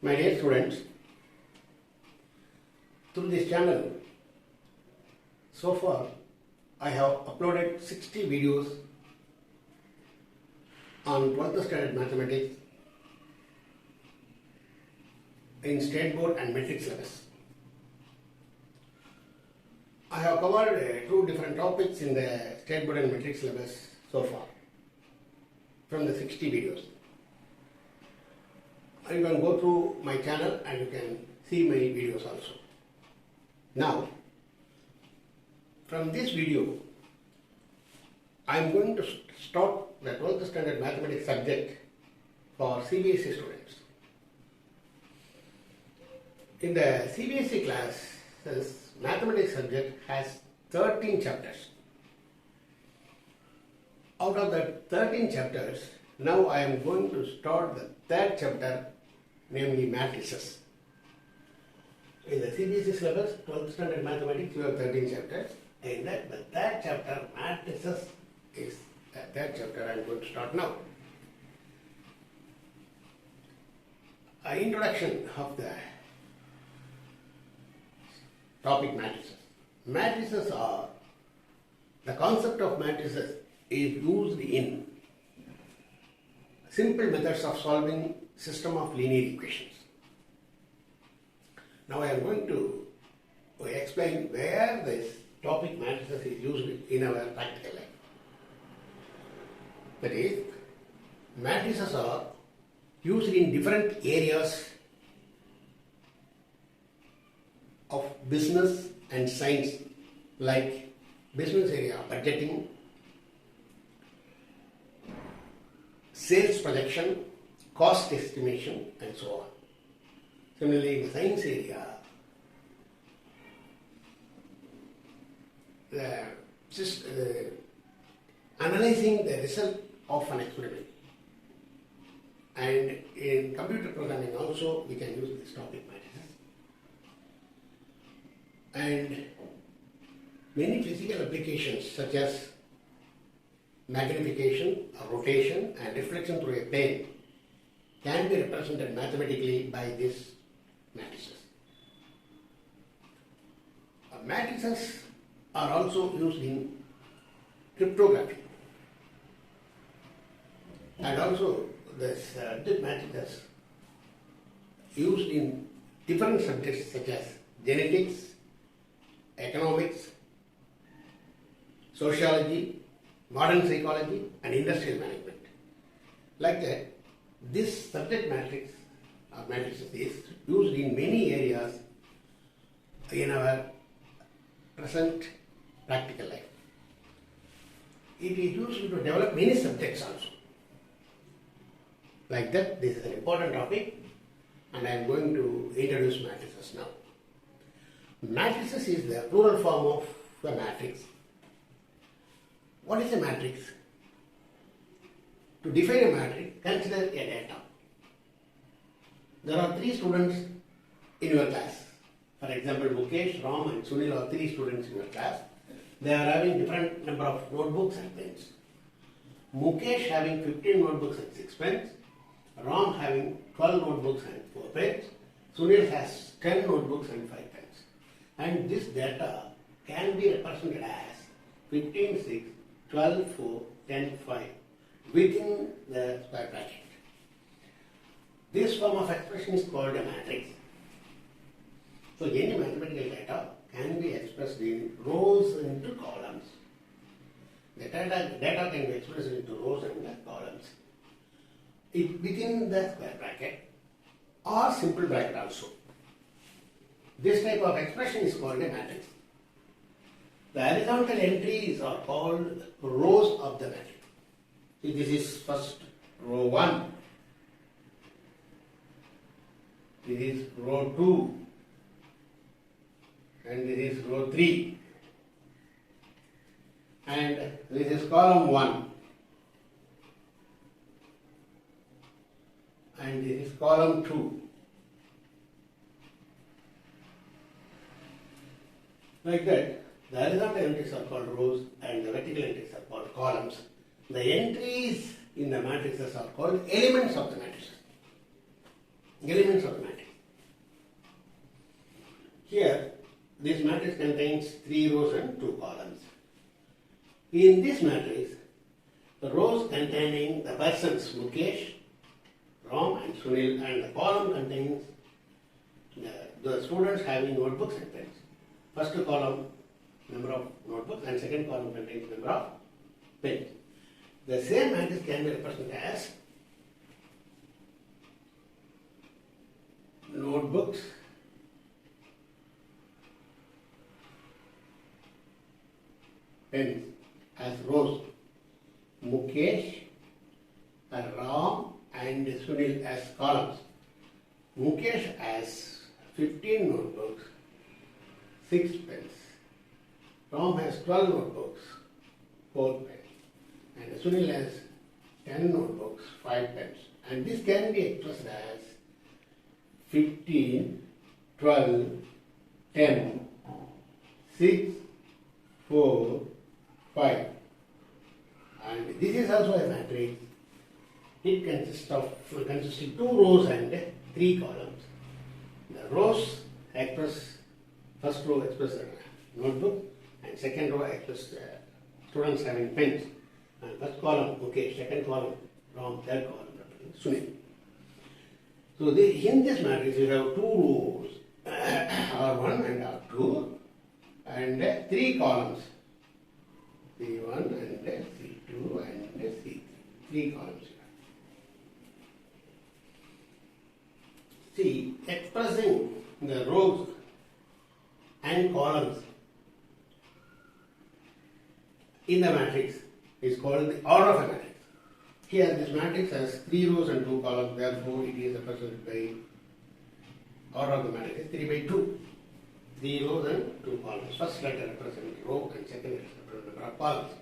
My dear students, through this channel, so far I have uploaded 60 videos on 12th standard mathematics in state board and metric syllabus. I have covered two different topics in the state board and metric syllabus so far from the 60 videos. You can go through my channel and you can see my videos also. Now, from this video, I am going to start the 12th standard mathematics subject for CBSE students. In the CBSE classes, mathematics subject has 13 chapters. Out of the 13 chapters, now I am going to start the third chapter, namely matrices. In the CBSE syllabus, 12th standard mathematics, you have 13 chapters. In that, the third chapter, matrices, is the third chapter I am going to start now. An introduction of the topic matrices. Matrices are, the concept of matrices is used in simple methods of solving system of linear equations. Now I am going to explain where this topic matrices is used in our practical life. That is, matrices are used in different areas of business and science, like business area budgeting, sales projection, cost estimation, and so on. Similarly, in the science area, analyzing the result of an experiment. And in computer programming also, we can use this topic matrices. And many physical applications such as magnification, rotation, and reflection through a plane can be represented mathematically by these matrices. Matrices are also used in cryptography, and also this matrices used in different subjects such as genetics, economics, sociology, modern psychology, and industrial management. Like that, this subject matrix or matrices is used in many areas in our present practical life. It is used to develop many subjects also. Like that, this is an important topic, and I am going to introduce matrices now. Matrices is the plural form of a matrix. What is a matrix? To define a matrix, consider a data. There are 3 students in your class. For example, Mukesh, Ram, and Sunil are 3 students in your class. They are having different number of notebooks and pens. Mukesh having 15 notebooks and 6 pens. Ram having 12 notebooks and 4 pens. Sunil has 10 notebooks and 5 pens. And this data can be represented as 15, 6, 12, 4, 10, 5 within the square bracket. This form of expression is called a matrix. So any mathematical data can be expressed in rows and into columns. The data can be expressed into rows and columns within the square bracket or simple bracket also. This type of expression is called a matrix. The horizontal entries are called rows of the matrix. See, this is first row 1. This is row 2. And this is row 3. And this is column 1. And this is column 2. Like that, the horizontal entries are called rows and the vertical entries are called columns. The entries in the matrices are called elements of the matrices. elements of the matrix. Here, this matrix contains 3 rows and 2 columns. In this matrix, the rows containing the persons Mukesh, Ram and Sunil, and the column contains the students having notebooks and pens. First column, number of notebooks, and second column contains number of pens. The same matrix can be represented as notebooks, pens as rows, Mukesh, Ram and Sunil as columns. Mukesh has 15 notebooks, 6 pens. Ram has 12 notebooks, 4 pens. And Sunil has 10 notebooks, 5 pens. And this can be expressed as 15, 12, 10, 6, 4, 5. And this is also a matrix. It consists of 2 rows and 3 columns. The rows express, first row express notebook, and second row express students having pens. And first column, okay, second column, Ram, third column, Sunil. So in this matrix you have 2 rows, R1 and R2, and 3 columns, C1 and C2 and C3. 3 columns. See, expressing the rows and columns in the matrix is called the order of a matrix. Here this matrix has 3 rows and 2 columns, therefore it is represented by order of the matrix is 3 by 2. 3 rows and 2 columns. First letter represents row and second letter represents number of columns.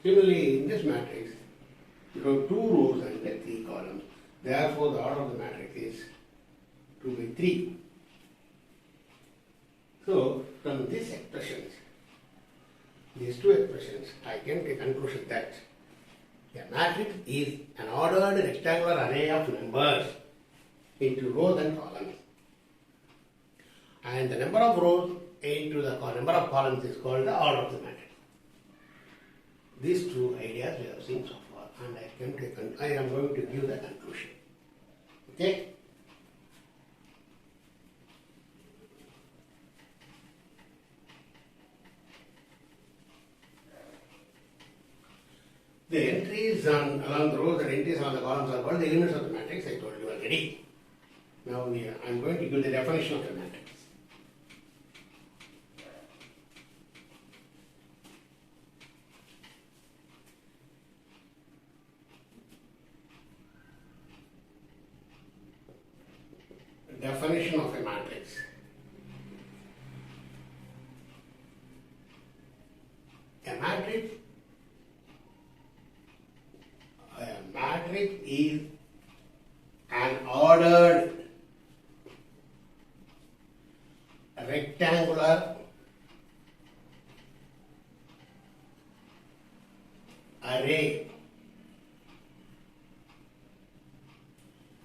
Similarly, in this matrix, you have 2 rows and 3 columns. Therefore, the order of the matrix is 2 by 3. So, from these expressions, these 2 expressions, I came to a conclusion that a matrix is an ordered rectangular array of numbers into rows and columns. And the number of rows into the number of columns is called the order of the matrix. These 2 ideas we have seen so far, and I am going to give the conclusion. Okay? The entries along the rows and entries along the columns are called the elements of the matrix, I told you already. Now I am going to give the definition of the matrix. Definition of a matrix. A matrix is an ordered rectangular array.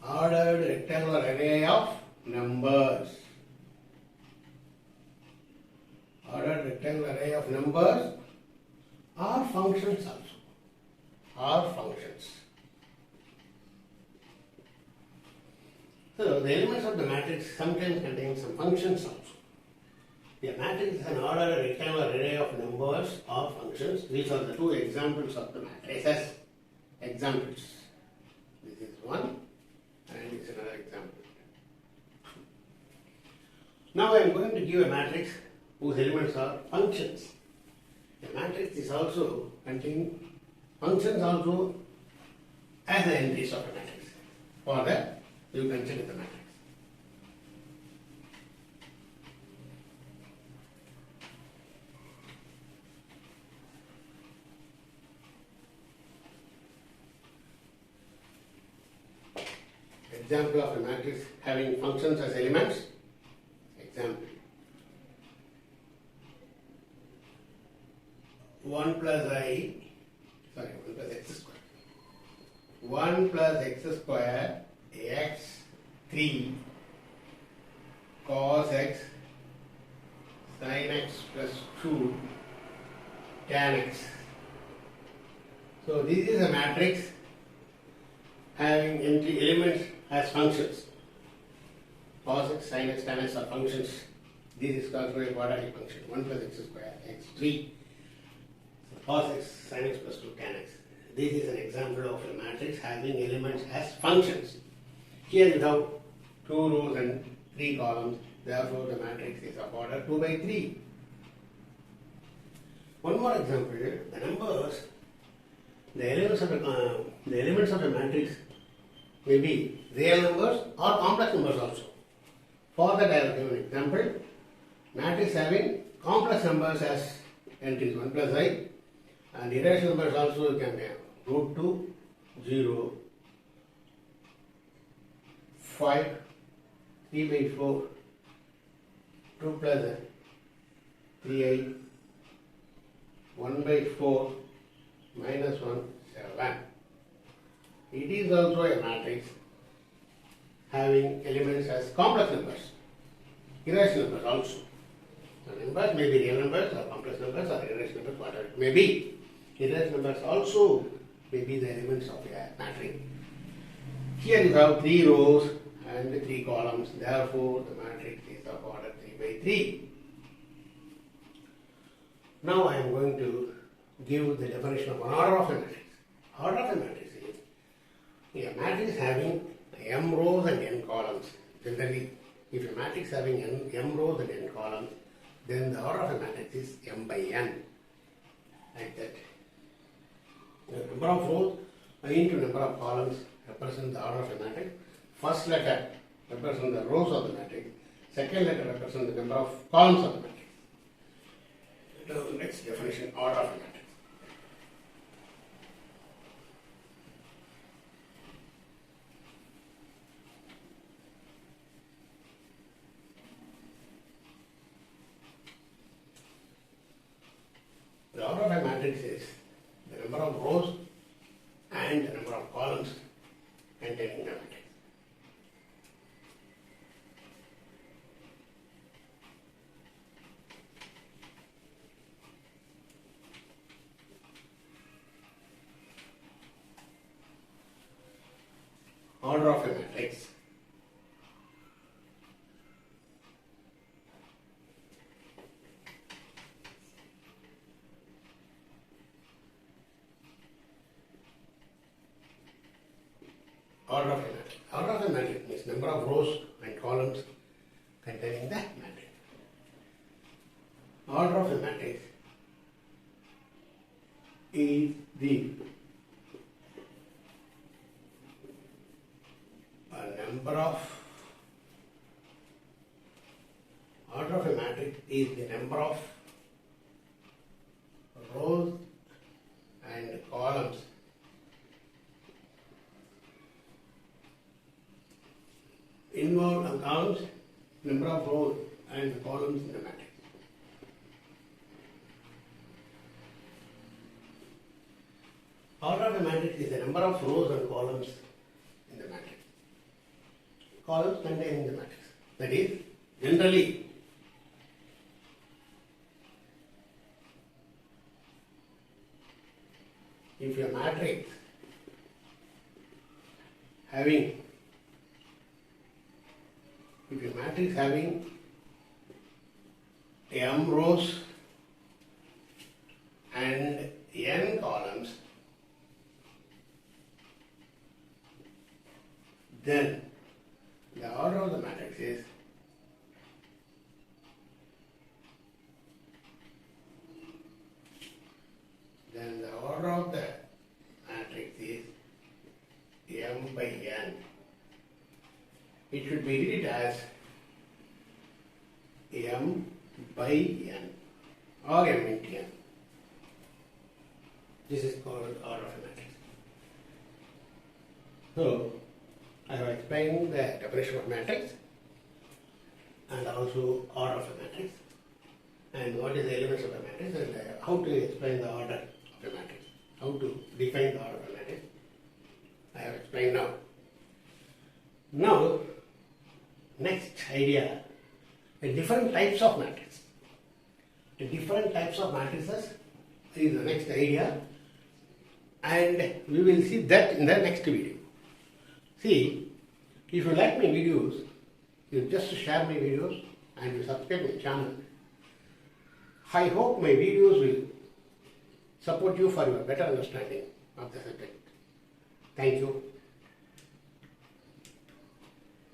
Ordered rectangular array of numbers. Ordered rectangular array of numbers or functions also. Or functions. So the elements of the matrix sometimes contain some functions also. The matrix is an ordered rectangular array of numbers or functions. These are the 2 examples of the matrices. Examples. This is one and this is another example. Now I am going to give a matrix whose elements are functions. The matrix is also containing functions also as the entries of a matrix. For that, you consider the matrix. Example of a matrix having functions as elements. Example. 1 plus x square. 1 plus x square x 3 cos x sin x plus 2 tan x. So this is a matrix having entry elements as functions. Cos x, sin x, tan x are functions. This is called a quadratic function. 1 plus x square, x3. So cos x, sin x plus 2 tan x. This is an example of a matrix having elements as functions. Here you have 2 rows and 3 columns. Therefore, the matrix is of order 2 by 3. One more example. The numbers, the elements of the matrix may be real numbers or complex numbers also. For that, I will give an example. Matrix having complex numbers as entries 1 plus I, and irrational numbers also you can have root 2, 0, 5, 3 by 4, 2 plus 3i, 1 by 4, minus 1, 7. It is also a matrix having elements as complex numbers, irrational numbers also. So numbers may be real numbers or complex numbers or irrational numbers, whatever it may be. Irrational numbers also may be the elements of a matrix. Here you have 3 rows and 3 columns, therefore the matrix is of order 3 by 3. Now I am going to give the definition of an order of a matrix. Order of a matrix is a matrix having m rows and n columns. Generally, if a matrix having m rows and n columns, then the order of a matrix is m by n. Like that. The number of rows into number of columns represent the order of a matrix. First letter represents the rows of the matrix. Second letter represents the number of columns of the matrix. The next definition, order of a matrix. The order of a matrix is the number of rows and the number of columns containing the matrix. Order of a matrix. Order of a matrix. Order of a matrix means number of rows and columns containing the matrix. Order of a matrix is the number of order of a matrix is the number of rows and columns involved accounts number of rows and columns in the matrix. Order of a matrix is the number of rows and columns in the matrix. Columns containing the matrix. That is, generally, if a matrix having m rows and n columns, then the order of the matrix is m by n. It should be read as m by n or m into n. This is called order of a matrix. So, I have explained the definition of matrix and also order of a matrix and what is the elements of a matrix and how to explain the order of a matrix, how to define the order of a matrix. I have explained now. Now, next idea, different types of matrices. Different types of matrices is the next idea, and we will see that in the next video. See, if you like my videos, you just share my videos and you subscribe my channel. I hope my videos will support you for your better understanding of the subject. Thank you.